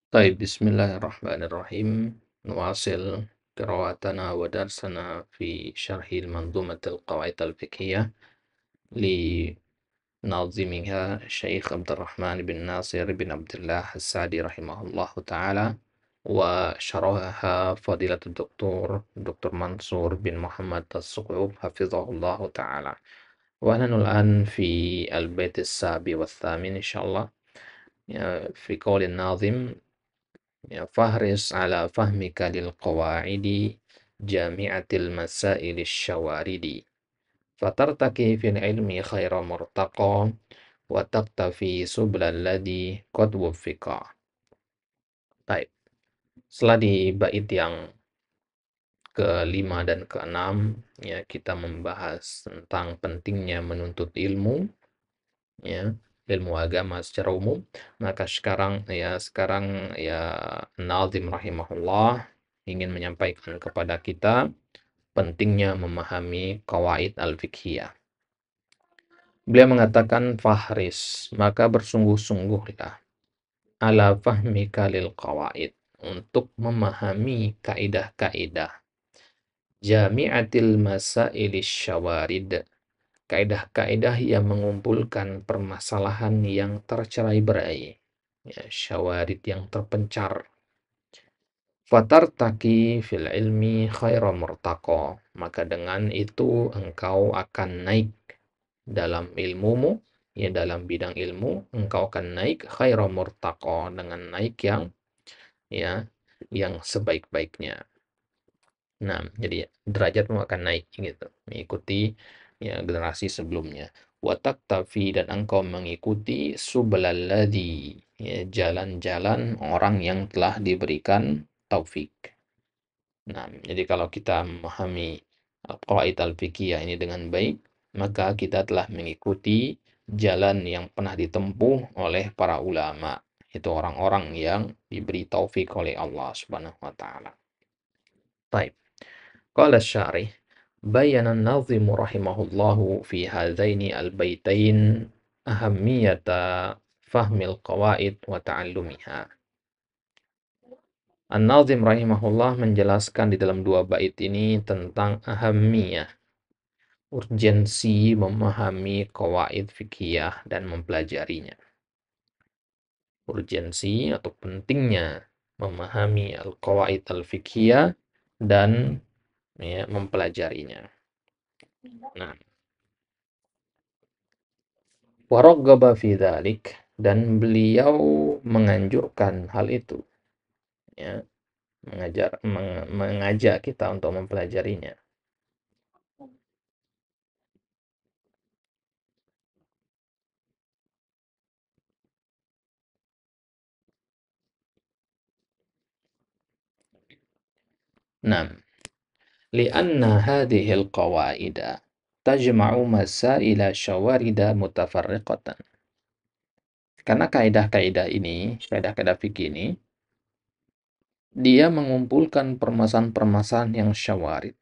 طيب بسم الله الرحمن الرحيم. نواصل قراءتنا ودرسنا في شرح المنظومة القواعد الفقهية لناظمها الشيخ عبد الرحمن بن ناصر بن عبد الله السعدي رحمه الله تعالى، وشرحها فضيلة الدكتور منصور بن محمد الصقعوب حفظه الله تعالى. ونحن الآن في البيت السابع والثامن إن شاء الله. في قول الناظم: فاحرص على فهمك للقواعد جامعة المسائل الشوارد، فترتقي في العلم خير مرتقى، وتقتفي سبل الذي قد وفقا. Baik, setelah di bait yang kelima dan keenam, ya kita membahas tentang pentingnya menuntut ilmu, ya ilmu agama secara umum. Maka sekarang Nazim rahimahullah ingin menyampaikan kepada kita pentingnya memahami qawaid al-fiqhiyah. Beliau mengatakan fahris, maka bersungguh-sungguhlah ala fahmika lil qawaid, untuk memahami kaidah-kaidah jami'atil masailis syawarid, kaidah-kaidah yang mengumpulkan permasalahan yang tercerai-berai, ya, syawarid yang terpencar. Fatartaki fil ilmi khaira murtaqo, maka dengan itu engkau akan naik dalam ilmumu, ya dalam bidang ilmu engkau akan naik khaira murtaqo, dengan naik ya yang sebaik-baiknya. Nah, jadi derajatmu akan naik gitu, mengikuti ya generasi sebelumnya. Watak tafi, dan engkau mengikuti sublalladzi, ya jalan-jalan orang yang telah diberikan taufik. Nah, jadi kalau kita memahami qawaid al-fiqhiyah ini dengan baik, maka kita telah mengikuti jalan yang pernah ditempuh oleh para ulama, itu orang-orang yang diberi taufik oleh Allah Subhanahu wa taala. Baik. Qala asy-syarih: bayyana an-nazim rahimahullahu fi hadzaini al-baitain ahammiyata fahmil qawaid wa ta'allumiha. An-nazim rahimahullah menjelaskan di dalam dua bait ini tentang ahammiyah, urgensi memahami qawaid fikih dan mempelajarinya. Urgensi atau pentingnya memahami al-qawaid al-fiqhiyah dan ya, mempelajarinya. Nah, waraggaba fi dzalik, dan beliau menganjurkan hal itu, ya, mengajak kita untuk mempelajarinya. Nah, li'anna hadhihi al-qawaida tajma'u masaila syawarida mutafarriqatan. Karena kaidah-kaidah ini, kaidah-kaidah fikih ini, dia mengumpulkan permasalahan-permasalahan yang syawarid,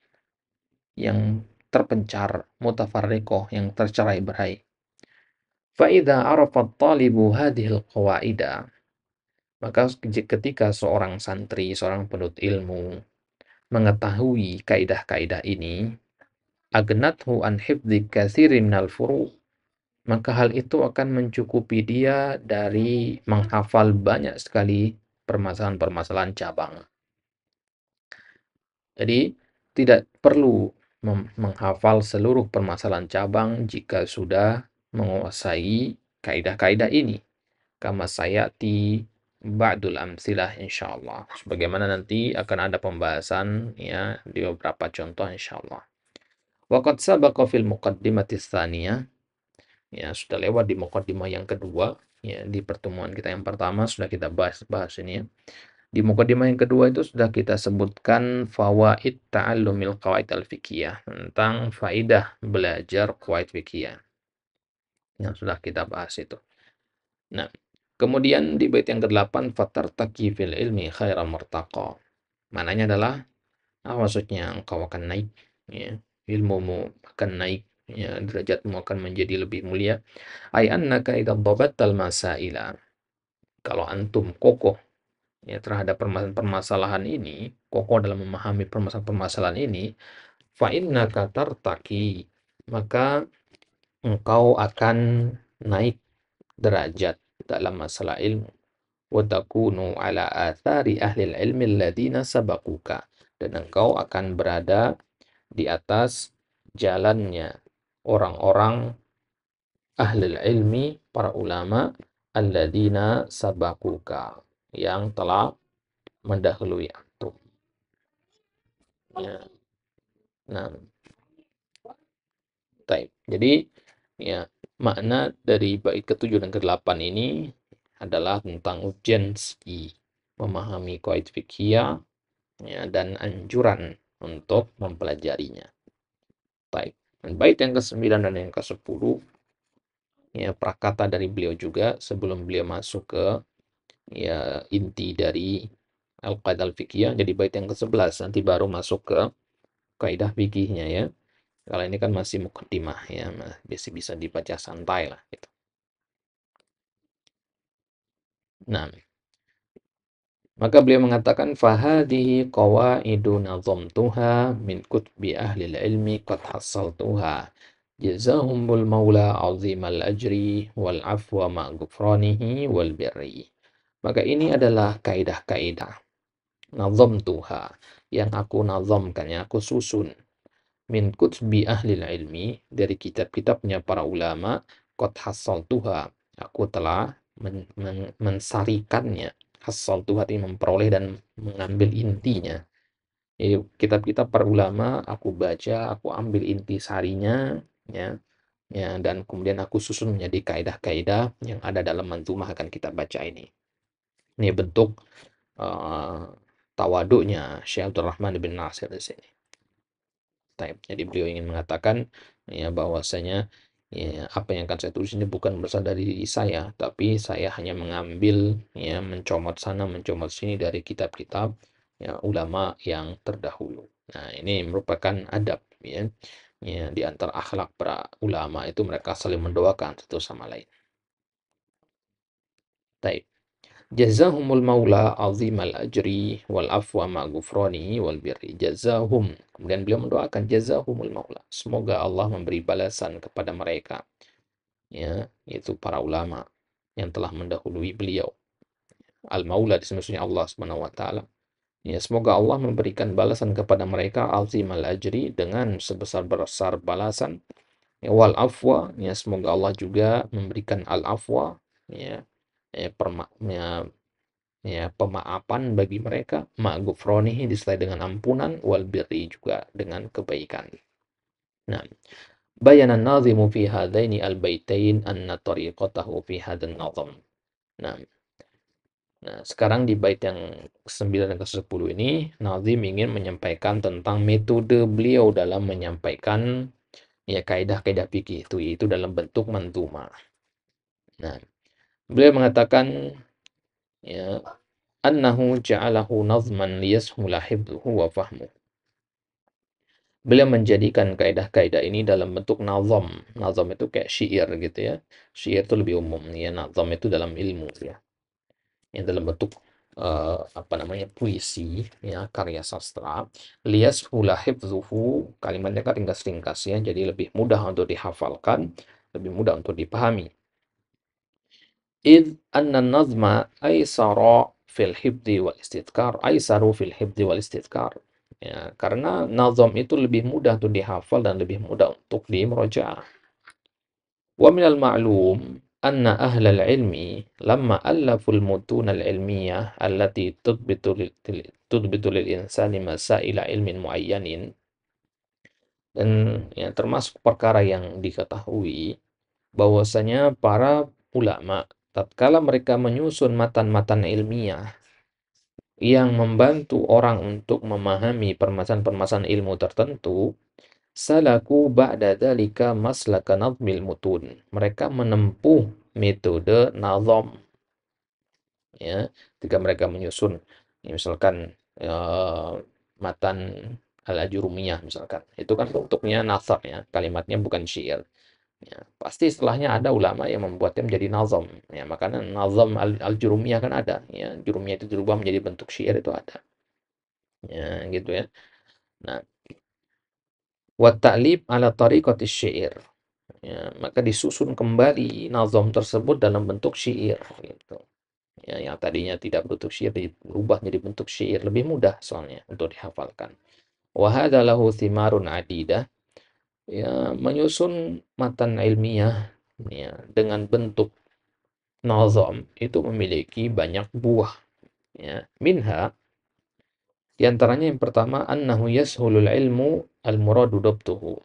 yang terpencar, mutafarriqah, yang tercerai-berai. Fa idza arafa at-talibu hadhihi al-qawaida, maka ketika seorang santri, seorang penuntut ilmu mengetahui kaidah-kaidah ini, agnathu an hifdzi katsirin minal furu', maka hal itu akan mencukupi dia dari menghafal banyak sekali permasalahan-permasalahan cabang. Jadi tidak perlu menghafal seluruh permasalahan cabang jika sudah menguasai kaidah-kaidah ini. Kama sayati ba'dul amsilah insyaallah. Sebagaimana nanti akan ada pembahasan ya di beberapa contoh insyaallah. Waqad sabaqa fil muqaddimati tsaniyah, ya sudah lewat di muqaddimah yang kedua, ya di pertemuan kita yang pertama sudah kita bahas ini ya. Di mukaddimah yang kedua itu sudah kita sebutkan fawaid ta'allumil qawaid al-fiqhiyah, tentang faidah belajar qawaid fiqhiyah, yang sudah kita bahas itu. Nah, kemudian di bait yang ke-8, fatartaqi fil ilmi khairan murtaqa. Maknanya adalah maksudnya engkau akan naik, ya, ilmumu akan naik, ya, derajatmu akan menjadi lebih mulia. Ay annaka idza dhabattal masaila, kalau antum kokoh ya terhadap permasalahan ini, kokoh dalam memahami permasalahan ini, fa innaka tartaqi, maka engkau akan naik derajat dalam masalah ilmu. Wa takunu ala athari ahli ilmi alladziina sabaquka, dan engkau akan berada di atas jalannya orang-orang ahli ilmi, para ulama, alladzina sabaquka, yang telah mendahului antum. Ya. Nah, taib. Jadi, ya, makna dari bait ke-7 dan ke-8 ini adalah tentang urgensi memahami qawaid fiqhiyah, ya, dan anjuran untuk mempelajarinya. Taib. Dan bait yang ke-9 dan yang ke-10, ya, prakata dari beliau juga sebelum beliau masuk ke, ya, inti dari al-qaidah al-fiqhiyah. Jadi bait yang ke-11 nanti baru masuk ke kaidah fikihnya, ya. Kalau ini kan masih mukaddimah, ya, masih bisa dibaca santai lah gitu. Nah, maka beliau mengatakan fahadihi qawaidu nazamtuha min kutbi ahli ilmi qad hassaltuha jazahumul maula azimal ajri wal afwa ma ghufranihi wal birri. Maka ini adalah kaidah-kaidah nazamtuha yang aku nazamkan, yang aku susun, min kutbi ahli ilmi, dari kitab-kitabnya para ulama, qad hassaltuha, aku telah mensarikannya. Hassaltuha ini memperoleh dan mengambil intinya. Jadi kitab-kitab para ulama aku baca, aku ambil inti sarinya, ya, ya, dan kemudian aku susun menjadi kaidah-kaidah yang ada dalam manzumah akan kita baca ini. Ini bentuk tawaduknya Syekh Abdul Rahman bin Nasir di sini. Jadi beliau ingin mengatakan, ya, bahwasanya, ya, apa yang akan saya tulis ini bukan berasal dari diri saya, tapi saya hanya mengambil, ya, mencomot sana, mencomot sini dari kitab-kitab, ya, ulama yang terdahulu. Nah, ini merupakan adab, ya, ya, di antara akhlak para ulama itu mereka saling mendoakan satu sama lain. Taib. Jazahumul maula azimal ajri wal afwa ma ghufrani wal birri. Jazahum. Kemudian beliau mendoakan jazahumul maula. Semoga Allah memberi balasan kepada mereka. Ya, yaitu para ulama yang telah mendahului beliau. Al-maula di sini maksudnya Allah Subhanahu wa taala. Ya, semoga Allah memberikan balasan kepada mereka azimal ajri, dengan sebesar-besar balasan. Ya, wal afwa, ya, semoga Allah juga memberikan al-afwa, ya, ya, ya, pemaafan bagi mereka, ma'gufronihi, disertai dengan ampunan, wal birri, juga dengan kebaikan. Nah, bayanan nazimu fi hadaini al-baitain anna tariqatahu fi hadan nazam. Nah, sekarang di bait yang ke-9 dan ke-10 ini, nazim ingin menyampaikan tentang metode beliau dalam menyampaikan, ya, kaidah-kaidah fikih itu dalam bentuk manzumah. Nah, beliau mengatakan, ya, annahu ja'alahu nazman liyashula hifdhuhu wa fahmuh. Beliau menjadikan kaidah-kaidah ini dalam bentuk nazam. Nazam itu kayak syair gitu, ya. Syair itu lebih umum, ya. Nazam itu dalam ilmu, ya. Yang dalam bentuk apa namanya, puisi, ya, karya sastra. Liyashula hifdhuhu, kalimatnya kan ringkas-ringkas, ya. Jadi lebih mudah untuk dihafalkan, lebih mudah untuk dipahami. Id anna nazma aisara fil hibdi wal istidkar, aisaru fil hibdi wal istidkar. Ya, karena nazam itu lebih mudah untuk dihafal dan lebih mudah untuk dimurojaah. Wa minal ma'lum anna ahlal ilmi lamma allaful mutun al-ilmiyah allati tudbitu lil insani masaila ilmin muayyanin. Dan, ya, termasuk perkara yang diketahui bahwasanya para ulama tatkala mereka menyusun matan-matan ilmiah yang membantu orang untuk memahami permasalahan-permasalahan ilmu tertentu, salaku ba'da dzalika maslaka nadmil mutun. Mereka menempuh metode nazam, ya, ketika mereka menyusun, ya, misalkan matan al-ajurumiyah misalkan. Itu kan bentuknya nasar, ya, kalimatnya bukan syair. Ya, pasti setelahnya ada ulama yang membuatnya menjadi nazam. Ya, makanya nazam al-jurumiyah kan ada. Ya, jurumiyah itu dirubah menjadi bentuk syair itu ada. Ya, gitu ya. Nah, wa ta'lib ala tariqati syair. Ya, maka disusun kembali nazam tersebut dalam bentuk syair gitu. Ya, yang tadinya tidak bentuk syair dirubah menjadi bentuk syair, lebih mudah soalnya untuk dihafalkan. Wa hadza lahu thimarun adidah. Ya, menyusun matan ilmiah ya, dengan bentuk nazam itu memiliki banyak buah ya. Minha di antaranya yang pertama annahu yashulul ilmu al-muradu dabtuhu.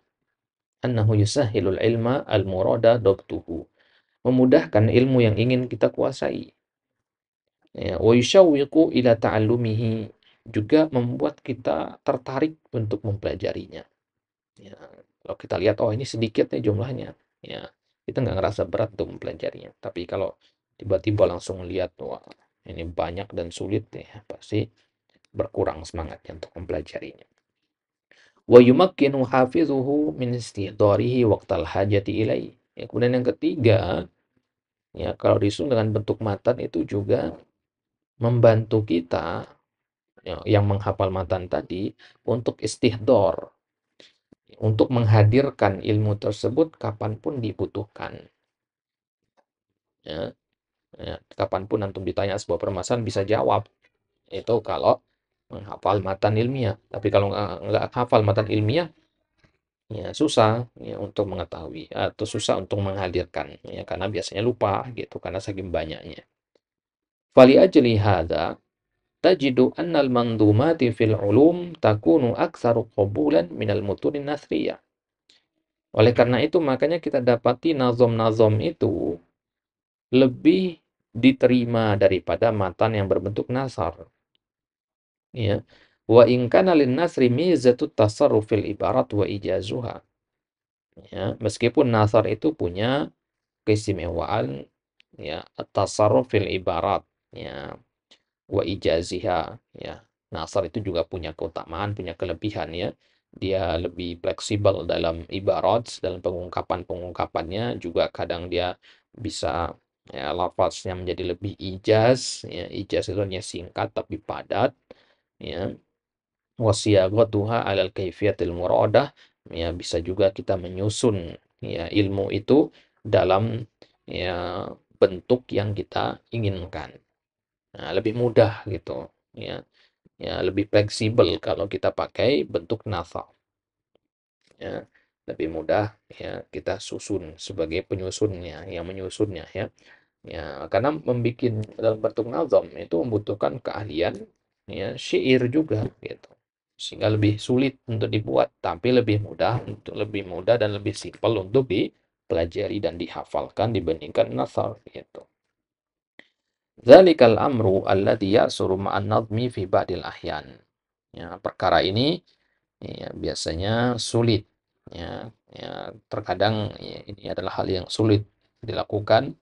Annahu yusahhilul ilma al-murada dabtuhu. Memudahkan ilmu yang ingin kita kuasai. Ya, wa yushawwiqu ila ta'allumihi, juga membuat kita tertarik untuk mempelajarinya. Ya, kalau kita lihat, oh ini sedikit nih jumlahnya, ya kita nggak ngerasa berat untuk mempelajarinya. Tapi kalau tiba-tiba langsung lihat, wah ini banyak dan sulit, ya pasti berkurang semangatnya untuk mempelajarinya. Wa yumakkinu hafizuhu min istihdarihi waqtal hajati ilai. Ya, kemudian yang ketiga, ya kalau disusun dengan bentuk matan itu juga membantu kita ya, yang menghafal matan tadi untuk istihdor, untuk menghadirkan ilmu tersebut kapanpun dibutuhkan. Ya, ya, kapanpun antum ditanya sebuah permasalahan bisa jawab. Itu kalau menghafal matan ilmiah. Tapi kalau nggak hafal matan ilmiah, ya susah ya untuk mengetahui atau susah untuk menghadirkan ya karena biasanya lupa gitu karena saking banyaknya. Fali ajli hadza tajidu annal mandumati fil ulum takunu aktsaru qabulan minal mutunin nasriyah. Oleh karena itu makanya kita dapati nazom-nazom itu lebih diterima daripada matan yang berbentuk nasar. Ya. Wa in kana lin nasri mizatut tasarruf fil ibarat wa ijazuha. Ya, meskipun nasar itu punya keistimewaan ya at-tasarruf fil ibarat ya wa ijaziha ya. Nasar itu juga punya keutamaan, punya kelebihan ya. Dia lebih fleksibel dalam ibarat, dalam pengungkapan-pengungkapannya, juga kadang dia bisa ya lafaznya menjadi lebih ijaz ya. Ijaz itu hanya singkat tapi padat ya. Wasiyagatuha alal kaifiyatil muradah ya, bisa juga kita menyusun ya ilmu itu dalam ya bentuk yang kita inginkan. Nah, lebih mudah gitu ya. Ya, lebih fleksibel kalau kita pakai bentuk nasab. Ya, lebih mudah ya kita susun sebagai penyusunnya, yang menyusunnya ya. Ya, karena membuat dalam bentuk nazam itu membutuhkan keahlian ya syair juga gitu. Sehingga lebih sulit untuk dibuat, tapi lebih mudah dan lebih simpel untuk dipelajari dan dihafalkan dibandingkan nasar gitu. Dzalikal amru alladzi ya'suru ma'an nadmi fi ba'dil ahyan. Ya, perkara ini ya, biasanya sulit ya, ya terkadang ya, ini adalah hal yang sulit dilakukan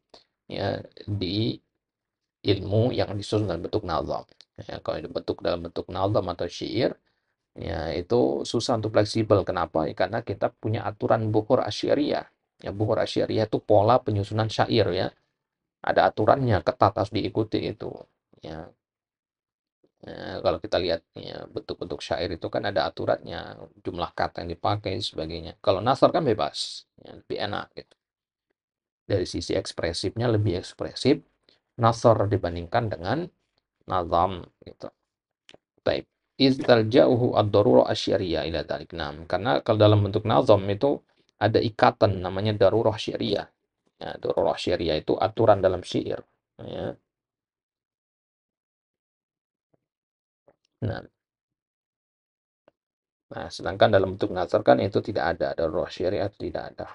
ya di ilmu yang disusun dalam bentuk nazam. Ya, kalau dibentuk dalam bentuk nazam atau syair, ya itu susah untuk fleksibel. Kenapa? Ya, karena kita punya aturan buhur asyariyah. Ya, buhur asyariyah itu pola penyusunan syair ya. Ada aturannya, ketat harus diikuti itu. Ya, kalau kita lihat ya, bentuk-bentuk syair itu kan ada aturannya, jumlah kata yang dipakai sebagainya. Kalau nasar kan bebas, ya, lebih enak gitu. Dari sisi ekspresifnya lebih ekspresif nasar dibandingkan dengan nazam gitu. Baik. Istalja'uhu ad-darurah asyariyah ila dzalik. Nah, karena kalau dalam bentuk nazam itu ada ikatan namanya darurah syariah. Ya, darurah syariah itu aturan dalam syair. Ya. Nah, sedangkan dalam bentuk nazar kan itu tidak ada, darurah syariah itu tidak ada.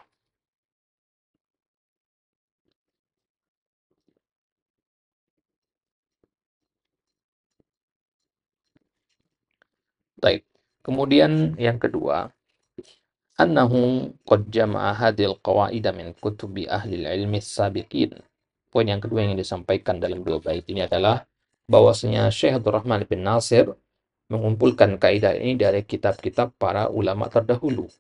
Baik. Kemudian yang kedua, annahu qad jama'a hadhil qawaida min kutubi ahli ilmi sabiqin. Poin yang kedua yang disampaikan dalam dua bait ini adalah bahwasanya Syekh Abdul Rahman bin Nasir mengumpulkan kaidah ini dari kitab-kitab para ulama terdahulu.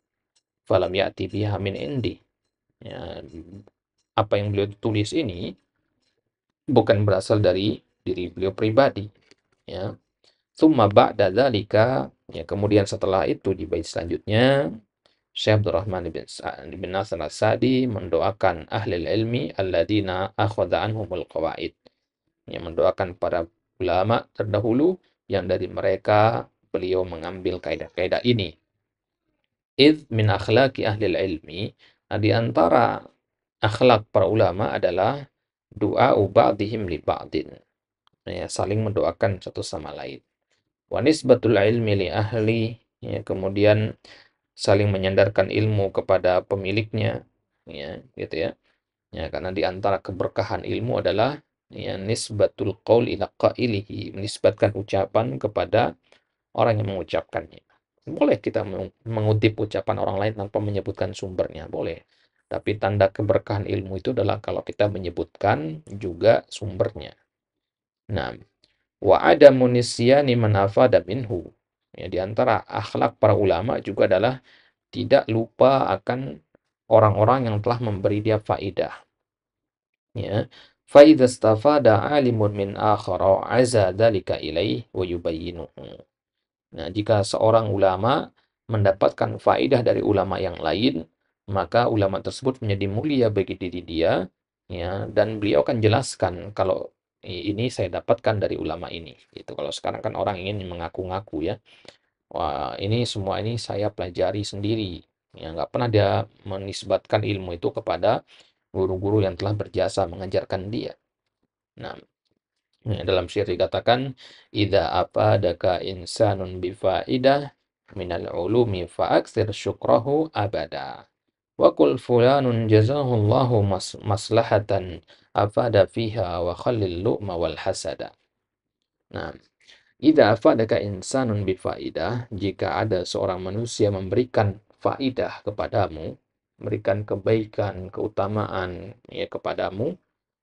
Falam ya'ti biha min indi. Ya, apa yang beliau tulis ini bukan berasal dari diri beliau pribadi, ya. Tsumma ba'da dzalika, ya kemudian setelah itu di bait selanjutnya Syekh Abdurrahman bin Nasr As-Sa'di mendoakan ahli ilmi alladzina akhadha anhumul qawaid. Ya, mendoakan para ulama terdahulu yang dari mereka beliau mengambil kaidah-kaidah ini. Id min akhlaqi ahli ilmi, nah, di antara akhlak para ulama adalah doa ba'dihim li ba'din. Ya, saling mendoakan satu sama lain. Wa nisbatul ilmi li ahli, ya, kemudian saling menyandarkan ilmu kepada pemiliknya, ya, gitu ya. Ya, karena di antara keberkahan ilmu adalah ya nisbatul qaul ila qailihi, menisbatkan ucapan kepada orang yang mengucapkannya. Boleh kita mengutip ucapan orang lain tanpa menyebutkan sumbernya, boleh. Tapi tanda keberkahan ilmu itu adalah kalau kita menyebutkan juga sumbernya. Nah, wa adamu nisyani man afada minhu. Ya, di antara akhlak para ulama juga adalah tidak lupa akan orang-orang yang telah memberi dia faidah. Ya. Fa idza istafada 'alimun min akhara 'aza dzalika ilaih wa yubayyinuhu. Nah, jika seorang ulama mendapatkan faidah dari ulama yang lain, maka ulama tersebut menjadi mulia bagi diri dia, ya, dan beliau akan jelaskan kalau ini saya dapatkan dari ulama ini. Gitu. Kalau sekarang kan orang ingin mengaku-ngaku ya, wah ini semua ini saya pelajari sendiri. Ya, nggak pernah dia menisbatkan ilmu itu kepada guru-guru yang telah berjasa mengajarkan dia. Nah, dalam syair dikatakan, "Idza afadaka insanun bifaidah minal ulumi fa'aksir syukrahu abada. Wa qul fulanun jazahullahu maslahatan afada fiha wa khallil lu'ma wal hasada." Nah, idza afadaka insanun bifaidah, jika ada seorang manusia memberikan faidah kepadamu, memberikan kebaikan, keutamaan ya kepadamu,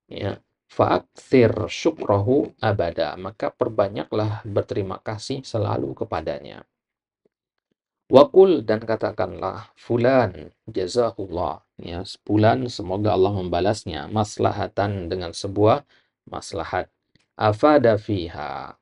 ya, fa'aktsir syukrahu abada, maka perbanyaklah berterima kasih selalu kepadanya. Wakul, dan katakanlah fulan jazahullah, ya fulan semoga Allah membalasnya maslahatan dengan sebuah maslahat, afada fiha,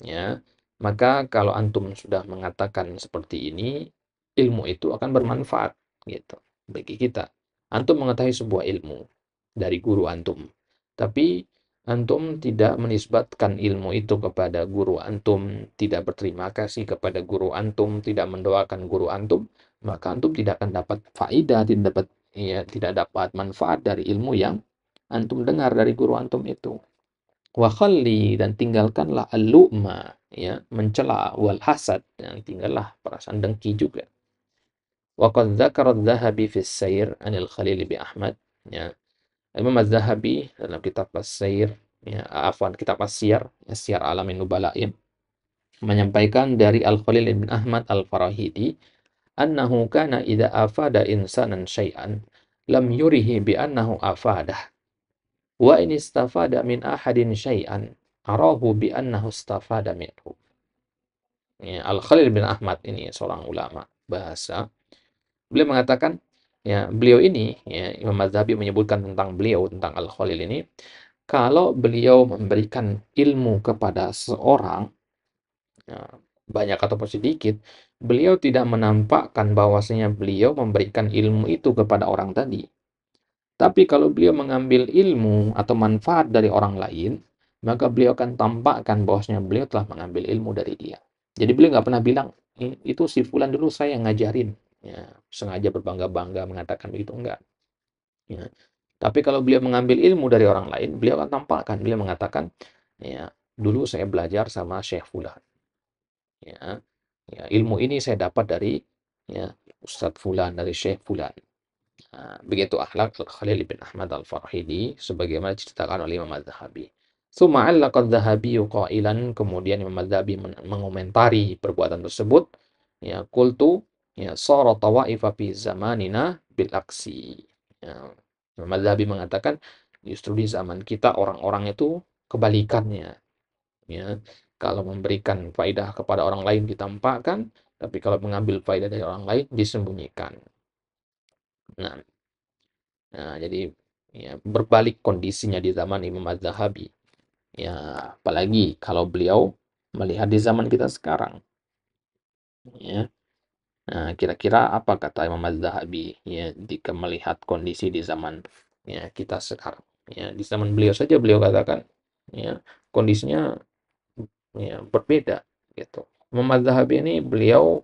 ya, maka kalau antum sudah mengatakan seperti ini, ilmu itu akan bermanfaat gitu bagi kita. Antum mengetahui sebuah ilmu dari guru antum, tapi antum tidak menisbatkan ilmu itu kepada guru antum, tidak berterima kasih kepada guru antum, tidak mendoakan guru antum, maka antum tidak akan dapat faedah, tidak dapat ya, tidak dapat manfaat dari ilmu yang antum dengar dari guru antum itu. Wa khalli, dan tinggalkanlah al-lu'ma, ya, mencela, wal hasad, dan tinggallah perasaan dengki juga. Wa qad dzakara adz-Dzahabi fi as-Sair anil Khalil bin Ahmad, ya. Imam Az-Zahabi dalam kitab As-Sair, ya, afwan, kitab As-Siyar, ya, Siyar Alamin Nubala, ya, menyampaikan dari Al-Khalil bin Ahmad Al-Farahidi, annahu kana idza afada insanan syai'an lam yurihi bi annahu afadah. Wa in istafada min ahadin syai'an arahu bi annahu istafada minhu. Ya, Al-Khalil bin Ahmad ini seorang ulama bahasa. Beliau mengatakan, ya, beliau ini, ya, Imam Az-Zahabi menyebutkan tentang beliau, tentang Al-Khalil ini, kalau beliau memberikan ilmu kepada seorang, ya, banyak ataupun sedikit, beliau tidak menampakkan bahwasanya beliau memberikan ilmu itu kepada orang tadi. Tapi kalau beliau mengambil ilmu atau manfaat dari orang lain, maka beliau akan tampakkan bahwasanya beliau telah mengambil ilmu dari dia. Jadi beliau nggak pernah bilang, itu si fulan dulu saya yang ngajarin. Ya, sengaja berbangga-bangga mengatakan begitu, enggak. Ya. Tapi kalau beliau mengambil ilmu dari orang lain, beliau akan tampakkan, beliau mengatakan, ya, dulu saya belajar sama Syekh Fulan. Ya, ya, ilmu ini saya dapat dari ya Ustadz Fulan, dari Syekh Fulan. Nah, begitu akhlak Khalil bin Ahmad Al-Farhidi sebagaimana diceritakan oleh Imam Az-Zahabi. Tsumma 'allaqa Az-Zahabi qailan, kemudian Imam Az-Zahabi mengomentari perbuatan tersebut, ya qultu, ya sara tawaifa fi zamanina bil aksi. Ya, Imam Az-Zahabi mengatakan justru di zaman kita orang-orang itu kebalikannya, ya. Kalau memberikan faidah kepada orang lain ditampakkan, tapi kalau mengambil faidah dari orang lain disembunyikan. Nah, Nah, jadi ya berbalik kondisinya di zaman Imam Az-Zahabi. Ya, apalagi kalau beliau melihat di zaman kita sekarang, ya. Nah, kira-kira apa kata Imam Az-Zahabi ya jika melihat kondisi di zaman ya kita sekarang? Ya, di zaman beliau saja beliau katakan ya kondisinya ya berbeda gitu. Imam Az-Zahabi ini beliau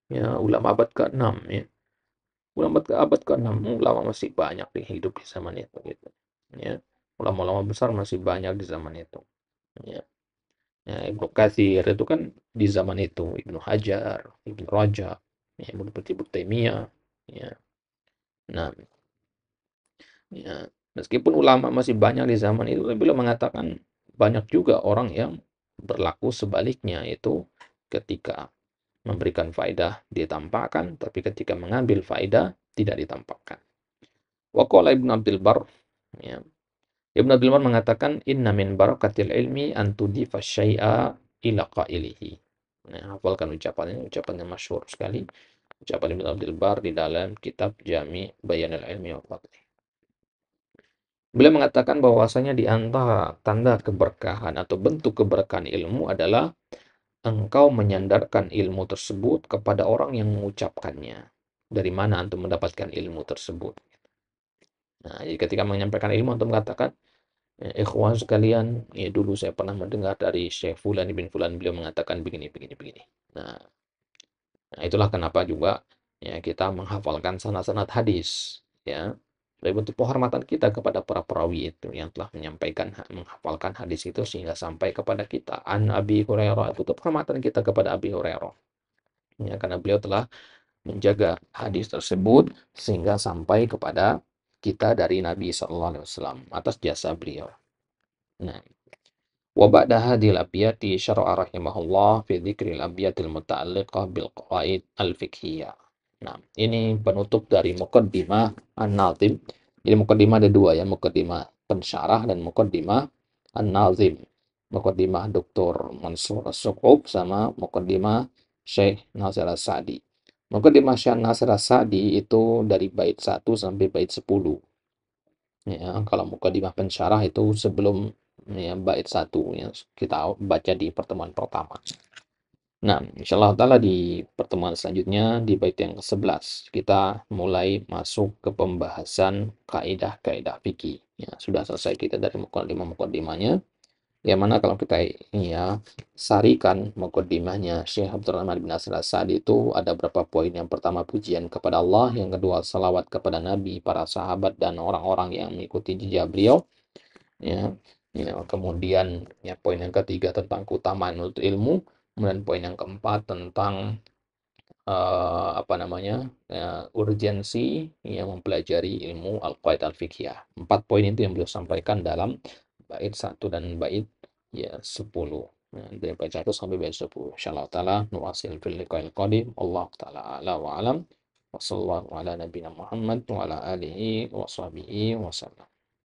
ya ulama abad ke-6 ya. Ulama abad ke-6, ulama masih banyak di hidup di zaman itu gitu. Ya. Ulama-ulama besar masih banyak di zaman itu. Ya. Ya, Ibnu Katsir itu kan di zaman itu, Ibnu Hajar, Ibnu Rajab, ya, Ibnu Taimiyah, ya. Nah, ya, meskipun ulama masih banyak di zaman itu, tapi beliau mengatakan banyak juga orang yang berlaku sebaliknya, itu ketika memberikan faedah ditampakkan, tapi ketika mengambil faedah tidak ditampakkan. Wa qala Ibnu Abdul Barr, ya. Ibnu Abdul Bar mengatakan inna min barakatil ilmi an tudifa syai'a ila qailihi. Nah, hafalkan ucapannya, ucapannya masyhur sekali. Ucapan Ibnu Abdul Bar di dalam kitab Jami' Bayanil Ilmi wa Fadli. Beliau mengatakan bahwasanya di antara tanda keberkahan atau bentuk keberkahan ilmu adalah engkau menyandarkan ilmu tersebut kepada orang yang mengucapkannya. Dari mana antum mendapatkan ilmu tersebut? Nah, jadi ketika menyampaikan ilmu antum mengatakan, ikhwan sekalian, ya dulu saya pernah mendengar dari Syekh Fulan bin Fulan, beliau mengatakan begini, begini, begini. Nah, itulah kenapa juga ya kita menghafalkan sanad-sanad hadis, ya. Sebagai bentuk penghormatan kita kepada para perawi itu yang telah menyampaikan, menghafalkan hadis itu sehingga sampai kepada kita. An Abi Hurairah, itu penghormatan kita kepada Abi Hurairah. Ya, karena beliau telah menjaga hadis tersebut sehingga sampai kepada kita dari Nabi SAW atas jasa beliau. Nah, wa ba'da hadhil abiyati syara'a rahimahullah fi dzikril abiyatil muta'alliqah bil qawaid al-fiqhiyah. Nah, ini penutup dari muqaddimah An-Nazim. Jadi muqaddimah ada dua ya, muqaddimah pensyarah dan muqaddimah An-Nazim. Muqaddimah Dr. Mansur As-Suqub sama muqaddimah Syekh Nasir As-Sa'di. Muqaddimah Syekh Nasir As-Sa'di itu dari bait 1 sampai bait 10. Ya, kalau mukadimah pensyarah itu sebelum ya, bait 1 yang kita baca di pertemuan pertama. Nah, insyaallah taala di pertemuan selanjutnya di bait yang ke-11 kita mulai masuk ke pembahasan kaidah-kaidah fikih. Ya, sudah selesai kita dari mukadimah-mukadimahnya. Yang mana kalau kita ya sarikan mukadimahnya Syekh Abdurrahman bin Nasir As-Sa'di itu ada berapa poin. Yang pertama pujian kepada Allah, yang kedua salawat kepada Nabi, para sahabat dan orang-orang yang mengikuti jejak beliau. Ya, ya kemudian ya poin yang ketiga tentang keutamaan menuntut ilmu, kemudian poin yang keempat tentang apa namanya urgensi yang mempelajari ilmu al-qaid al-fiqhiyah. 4 poin itu yang beliau sampaikan dalam bait 1 dan bait ya 10. Nah, dari bait 1 sampai bait 10. Insyaallah taala nuwasil fil liqa'il qadim. Allah taala ala wa alam. Wassallallahu ala nabiyina Muhammad wa ala alihi wa sahbihi wasallam.